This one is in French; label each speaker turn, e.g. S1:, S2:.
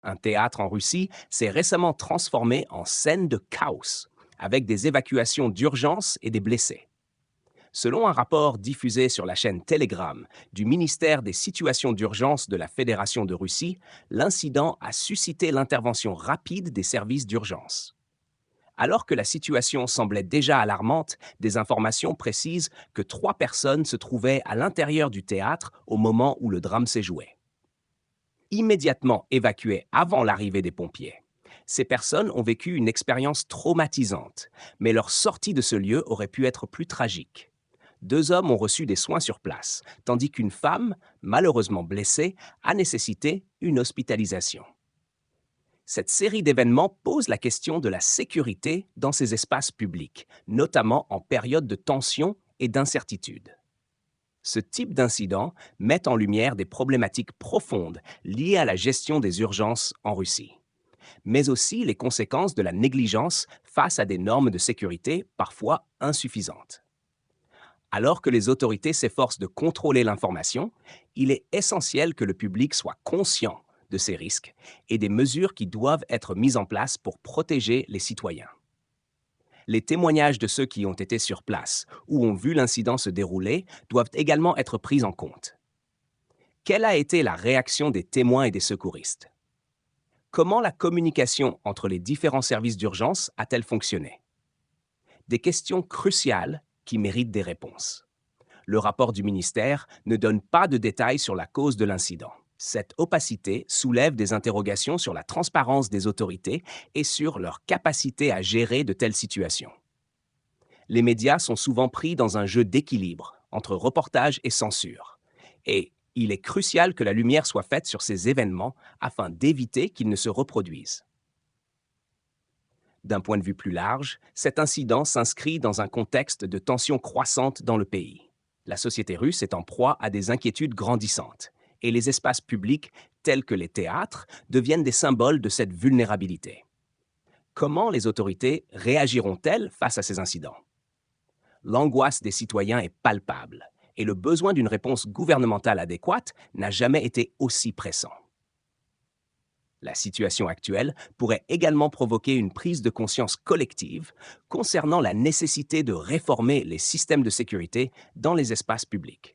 S1: Un théâtre en Russie s'est récemment transformé en scène de chaos, avec des évacuations d'urgence et des blessés. Selon un rapport diffusé sur la chaîne Telegram du ministère des situations d'urgence de la Fédération de Russie, l'incident a suscité l'intervention rapide des services d'urgence. Alors que la situation semblait déjà alarmante, des informations précisent que 3 personnes se trouvaient à l'intérieur du théâtre au moment où le drame s'est joué. Immédiatement évacuées avant l'arrivée des pompiers, ces personnes ont vécu une expérience traumatisante, mais leur sortie de ce lieu aurait pu être plus tragique. 2 hommes ont reçu des soins sur place, tandis qu'une femme, malheureusement blessée, a nécessité une hospitalisation. Cette série d'événements pose la question de la sécurité dans ces espaces publics, notamment en période de tension et d'incertitude. Ce type d'incident met en lumière des problématiques profondes liées à la gestion des urgences en Russie, mais aussi les conséquences de la négligence face à des normes de sécurité parfois insuffisantes. Alors que les autorités s'efforcent de contrôler l'information, il est essentiel que le public soit conscient de ces risques et des mesures qui doivent être mises en place pour protéger les citoyens. Les témoignages de ceux qui ont été sur place ou ont vu l'incident se dérouler doivent également être pris en compte. Quelle a été la réaction des témoins et des secouristes? Comment la communication entre les différents services d'urgence a-t-elle fonctionné? Des questions cruciales qui méritent des réponses. Le rapport du ministère ne donne pas de détails sur la cause de l'incident. Cette opacité soulève des interrogations sur la transparence des autorités et sur leur capacité à gérer de telles situations. Les médias sont souvent pris dans un jeu d'équilibre entre reportage et censure. Et il est crucial que la lumière soit faite sur ces événements afin d'éviter qu'ils ne se reproduisent. D'un point de vue plus large, cet incident s'inscrit dans un contexte de tensions croissantes dans le pays. La société russe est en proie à des inquiétudes grandissantes, et les espaces publics, tels que les théâtres, deviennent des symboles de cette vulnérabilité. Comment les autorités réagiront-elles face à ces incidents? L'angoisse des citoyens est palpable, et le besoin d'une réponse gouvernementale adéquate n'a jamais été aussi pressant. La situation actuelle pourrait également provoquer une prise de conscience collective concernant la nécessité de réformer les systèmes de sécurité dans les espaces publics.